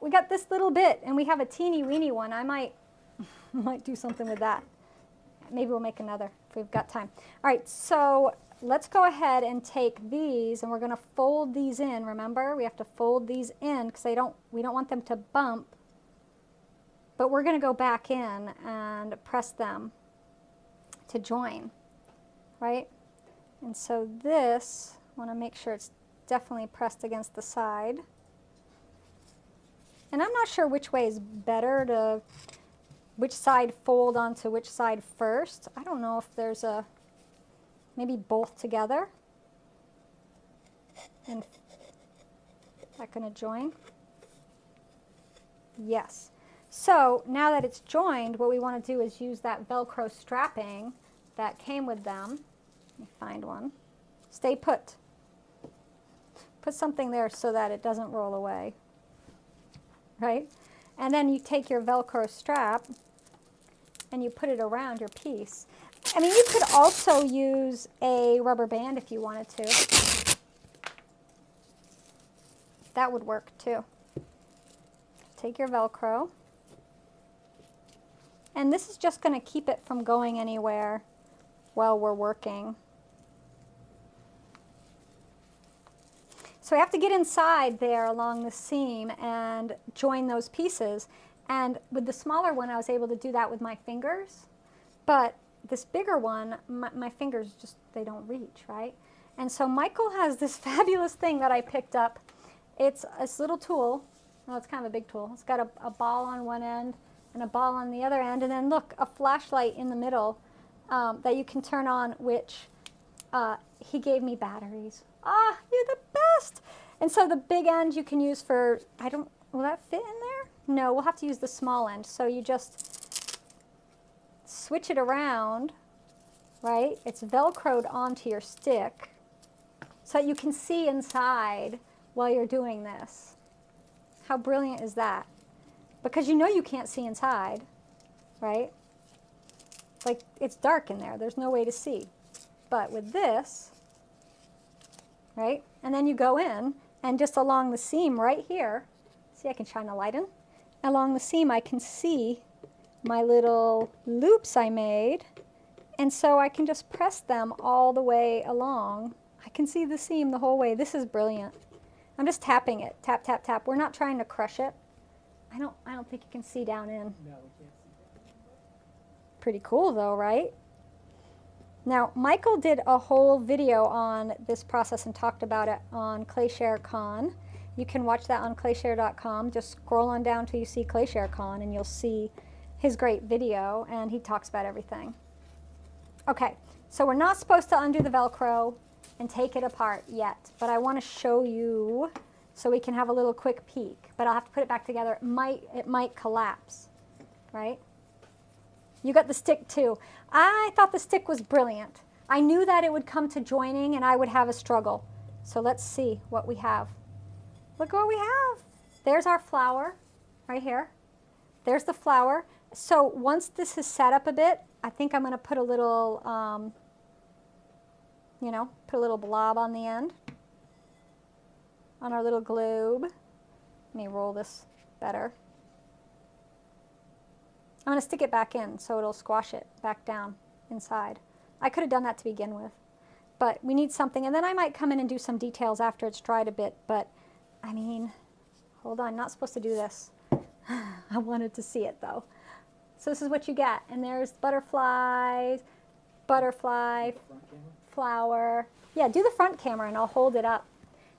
Speaker 1: We got this little bit and we have a teeny weeny one. I might do something with that. Maybe we'll make another if we've got time. All right, so let's go ahead and take these and we're going to fold these in. Remember, we have to fold these in because we don't want them to bump. But we're going to go back in and press them to join, right? And so this, I want to make sure it's definitely pressed against the side. And I'm not sure which way is better to, which side fold onto which side first. I don't know if there's a, maybe both together. And is that going to join? Yes. So now that it's joined, what we want to do is use that Velcro strapping that came with them. Let me find one. Stay put. Put something there so that it doesn't roll away. Right? And then you take your Velcro strap and you put it around your piece. I mean, you could also use a rubber band if you wanted to. That would work too. Take your Velcro. And this is just going to keep it from going anywhere while we're working. So we have to get inside there along the seam and join those pieces. And with the smaller one, I was able to do that with my fingers. But this bigger one, my fingers just, they don't reach, right? And so Michael has this fabulous thing that I picked up. It's this little tool. Well, it's kind of a big tool. It's got a ball on one end and a ball on the other end. And then look, a flashlight in the middle that you can turn on, which he gave me batteries. Ah, you're the best. And so the big end you can use for, will that fit in there? No, we'll have to use the small end. So you just switch it around, right? It's Velcroed onto your stick so that you can see inside while you're doing this. How brilliant is that? Because you know you can't see inside, right? Like, it's dark in there. There's no way to see. But with this, right? And then you go in, and just along the seam right here, see, I can shine a light in. Along the seam, I can see my little loops I made. And so I can just press them all the way along. I can see the seam the whole way. This is brilliant. I'm just tapping it. Tap, tap, tap. We're not trying to crush it. I don't think you can see down in.
Speaker 2: No, we can't see that.
Speaker 1: Pretty cool though, right? Now, Michael did a whole video on this process and talked about it on ClayShareCon. You can watch that on clayshare.com. Just scroll on down till you see ClayShareCon and you'll see his great video, and he talks about everything. Okay, so we're not supposed to undo the Velcro and take it apart yet, but I want to show you so we can have a little quick peek. But I'll have to put it back together. It might collapse, right? You got the stick too. I thought the stick was brilliant. I knew that it would come to joining and I would have a struggle. So let's see what we have. Look what we have. There's our flower right here. There's the flower. So once this is set up a bit, I think I'm going to put a little, put a little blob on the end, on our little globe. Let me roll this better. I'm going to stick it back in so it'll squash it back down inside. I could have done that to begin with, but we need something. And then I might come in and do some details after it's dried a bit, but I mean, hold on, not supposed to do this. I wanted to see it though. So this is what you get. And there's butterflies, butterfly, flower. Yeah, do the front camera and I'll hold it up.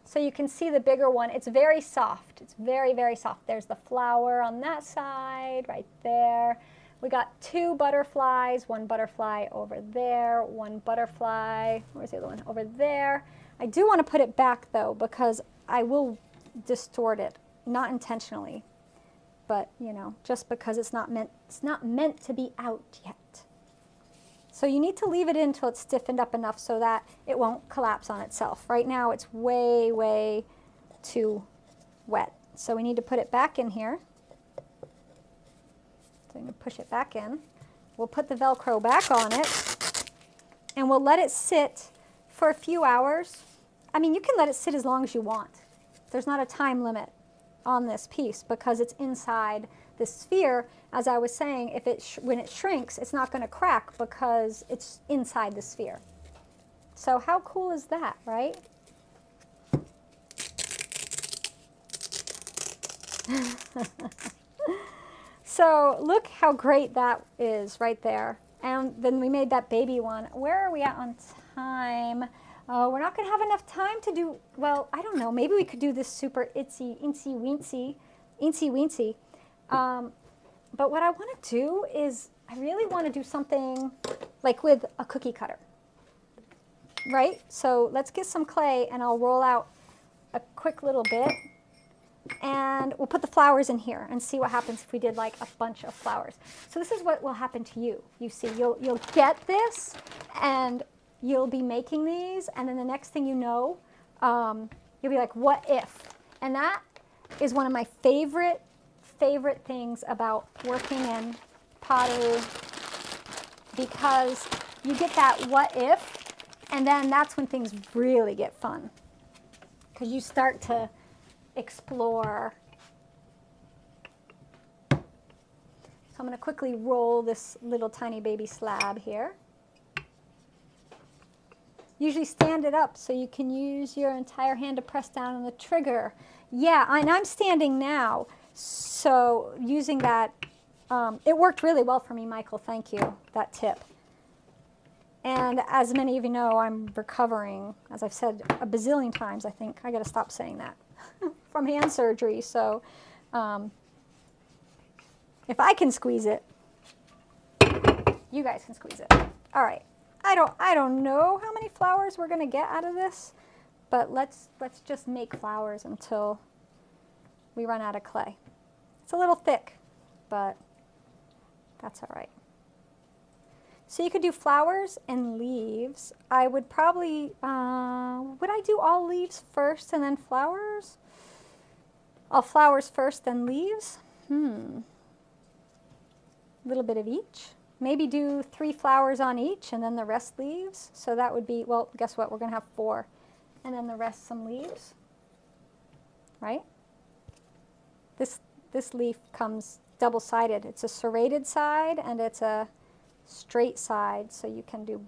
Speaker 1: So you can see the bigger one. It's very soft. It's very, very soft. There's the flower on that side, right there. We got two butterflies, one butterfly over there, one butterfly, where's the other one? Over there. I do want to put it back though, because I will distort it, not intentionally, but just because it's not meant to be out yet. So you need to leave it in until it's stiffened up enough so that it won't collapse on itself. Right now it's way, way too wet. So we need to put it back in here. So I'm going to push it back in. We'll put the Velcro back on it and we'll let it sit for a few hours. I mean, you can let it sit as long as you want. There's not a time limit on this piece because it's inside this sphere. As I was saying, when it shrinks, it's not going to crack because it's inside the sphere. So how cool is that, right? So look how great that is right there. And then we made that baby one. Where are we at on time? Oh, we're not going to have enough time to do, well, I don't know. Maybe we could do this super itsy weensy. But what I want to do is I really want to do something like with a cookie cutter, right? So let's get some clay and I'll roll out a quick little bit and we'll put the flowers in here and see what happens if we did like a bunch of flowers. So this is what will happen to you. You see, you'll get this and you'll be making these, and then the next thing you know, you'll be like, what if? And that is one of my favorite things about working in pottery, because you get that what if, and then that's when things really get fun, because you start to explore. So I'm going to quickly roll this little tiny baby slab here. Usually stand it up so you can use your entire hand to press down on the trigger. Yeah, and I'm standing now, so using that, it worked really well for me, Michael, thank you, that tip. And as many of you know, I'm recovering, as I've said a bazillion times, I think. I got to stop saying that, from hand surgery, so if I can squeeze it, you guys can squeeze it. All right. I don't know how many flowers we're going to get out of this, but let's just make flowers until we run out of clay. It's a little thick, but that's all right. So you could do flowers and leaves. I would probably, would I do all leaves first and then flowers? All flowers first, then leaves? A little bit of each. Maybe do 3 flowers on each and then the rest leaves. So that would be, well, guess what? We're going to have 4. And then the rest some leaves, right? This leaf comes double-sided. It's a serrated side and it's a straight side, so you can do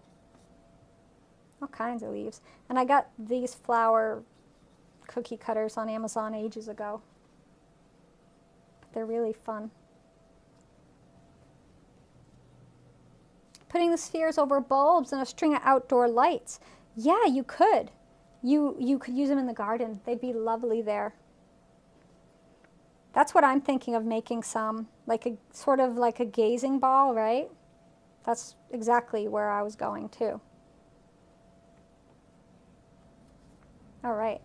Speaker 1: all kinds of leaves. And I got these flower cookie cutters on Amazon ages ago. But they're really fun. Putting the spheres over bulbs and a string of outdoor lights. Yeah, you could. You could use them in the garden. They'd be lovely there. That's what I'm thinking of making some, like a sort of like a gazing ball, right? That's exactly where I was going too. All right.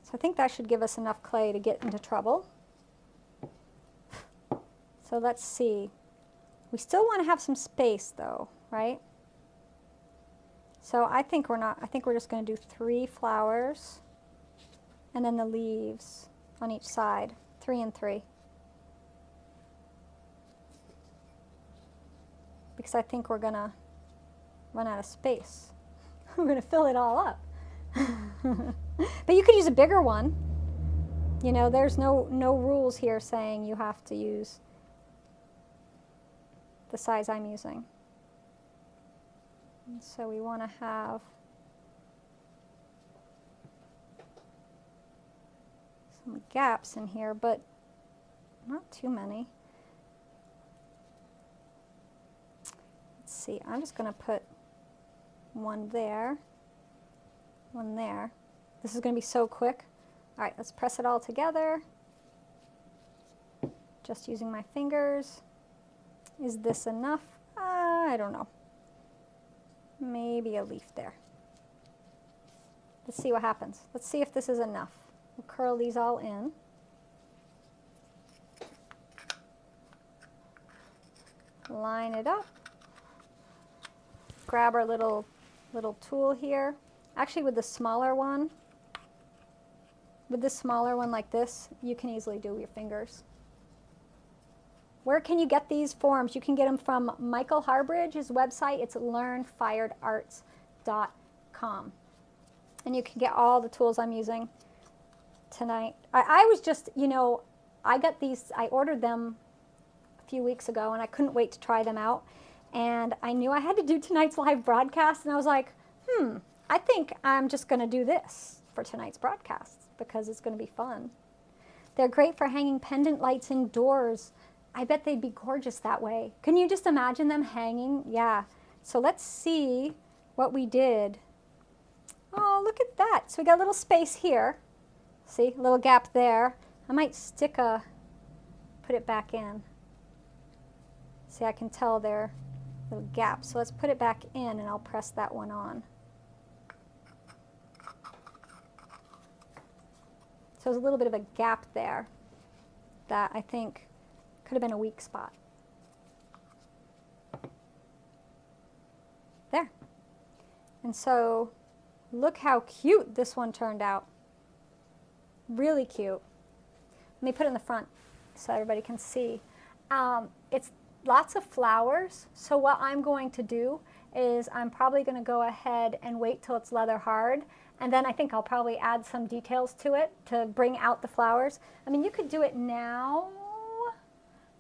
Speaker 1: So I think that should give us enough clay to get into trouble. So let's see. We still want to have some space though, right? So I think we're just going to do 3 flowers and then the leaves on each side, 3 and 3. Because I think we're going to run out of space. We're going to fill it all up. But you could use a bigger one. You know, there's no rules here saying you have to use the size I'm using. And so we want to have some gaps in here, but not too many. Let's see, I'm just going to put one there, one there. This is going to be so quick. All right, let's press it all together. Just using my fingers. Is this enough? I don't know. Maybe a leaf there. Let's see what happens. Let's see if this is enough. We'll curl these all in. Line it up. Grab our little tool here. Actually, with the smaller one, like this, you can easily do with your fingers. Where can you get these forms? You can get them from Michael Harbridge's website. It's learnfiredarts.com. And you can get all the tools I'm using tonight. I was just, you know, I got these, I ordered them a few weeks ago and I couldn't wait to try them out. And I knew I had to do tonight's live broadcast and I was like, I think I'm just going to do this for tonight's broadcast because it's going to be fun. They're great for hanging pendant lights indoors. I bet they'd be gorgeous that way. Can you just imagine them hanging? Yeah. So let's see what we did, oh, look at that. So we got a little space here. See, a little gap there. I might put it back in. See, I can tell there, little gap. So let's put it back in and I'll press that one on. So there's a little bit of a gap there that I think could have been a weak spot. There. And so look how cute this one turned out. Really cute. Let me put it in the front so everybody can see. It's lots of flowers. So what I'm going to do is I'm probably going to go ahead and wait till it's leather hard. And then I think I'll probably add some details to it to bring out the flowers. I mean, you could do it now.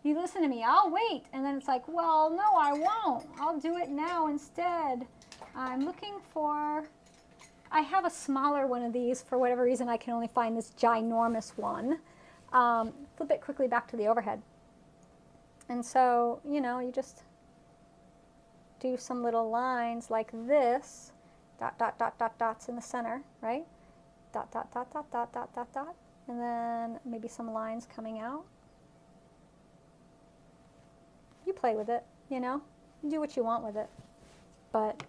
Speaker 1: You listen to me, I'll wait. And then it's like, well, no, I won't. I'll do it now instead. I'm looking for, I have a smaller one of these. For whatever reason, I can only find this ginormous one. Flip it quickly back to the overhead. And so, you know, you just do some little lines like this. Dot, dot, dot, dot, dots in the center, right? Dot, dot, dot, dot, dot, dot, dot, dot. And then maybe some lines coming out. You play with it, you know? You do what you want with it. But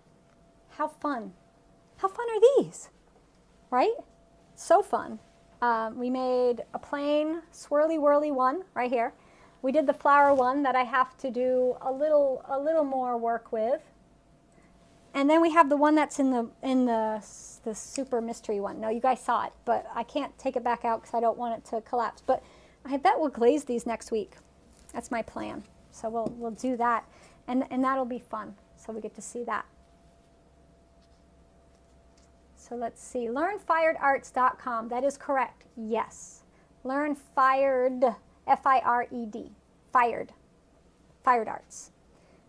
Speaker 1: how fun. How fun are these? Right? So fun. We made a plain swirly whirly one right here. We did the flower one that I have to do a little more work with. And then we have the one that's in the super mystery one. No, you guys saw it, but I can't take it back out because I don't want it to collapse. But I bet we'll glaze these next week. That's my plan. So we'll do that, and that'll be fun. So we get to see that. So let's see, learnfiredarts.com. That is correct. Yes, learnfired, F-I-R-E-D, fired arts.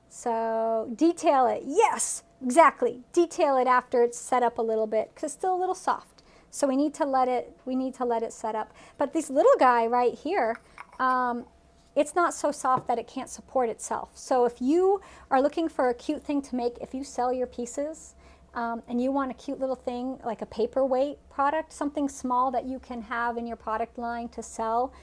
Speaker 1: So detail it. Yes, exactly. Detail it after it's set up a little bit because it's still a little soft. So we need to let it set up. But this little guy right here, it's not so soft that it can't support itself. So if you are looking for a cute thing to make, if you sell your pieces and you want a cute little thing like a paperweight product, something small that you can have in your product line to sell,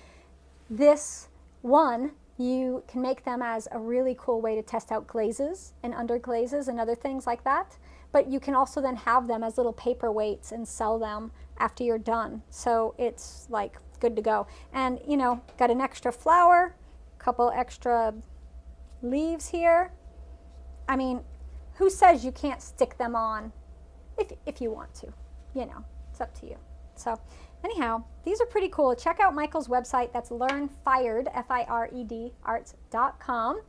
Speaker 1: this one, you can make them as a really cool way to test out glazes and underglazes and other things like that. But you can also then have them as little paperweights and sell them after you're done. So it's like good to go. And you know, got an extra flower, couple extra leaves here. I mean, who says you can't stick them on if you want to? You know, it's up to you. So anyhow, these are pretty cool. Check out Michael's website. That's learnfired, F-I-R-E-D, arts.com.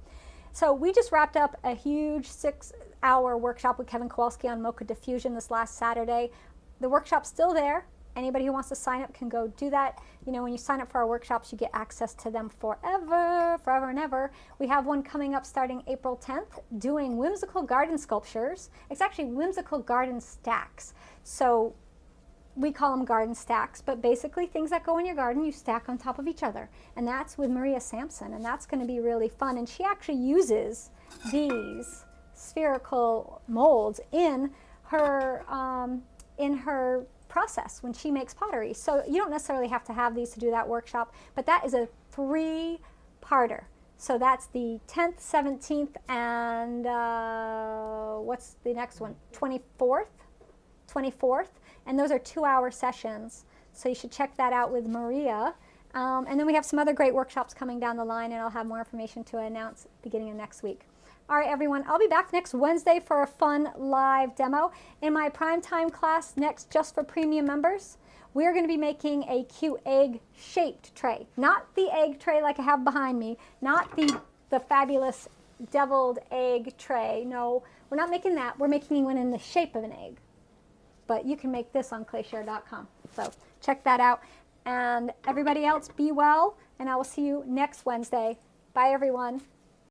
Speaker 1: So we just wrapped up a huge 6-hour workshop with Kevin Kowalski on Mocha Diffusion this last Saturday. The workshop's still there. Anybody who wants to sign up can go do that. You know, when you sign up for our workshops, you get access to them forever and ever. We have one coming up starting April 10th, doing whimsical garden sculptures. It's actually whimsical garden stacks. So we call them garden stacks, but basically things that go in your garden, you stack on top of each other. And that's with Maria Sampson, and that's going to be really fun. And she actually uses these spherical molds in her process when she makes pottery. So you don't necessarily have to have these to do that workshop, but that is a 3-parter. So that's the 10th, 17th, and what's the next one? 24th? And those are 2-hour sessions. So you should check that out with Maria. And then we have some other great workshops coming down the line, and I'll have more information to announce beginning of next week. All right, everyone, I'll be back next Wednesday for a fun live demo. In my primetime class next, just for premium members, we're going to be making a cute egg-shaped tray. Not the egg tray like I have behind me, not the fabulous deviled egg tray. No, we're not making that. We're making one in the shape of an egg. But you can make this on clayshare.com. So check that out. And everybody else, be well, and I will see you next Wednesday. Bye, everyone.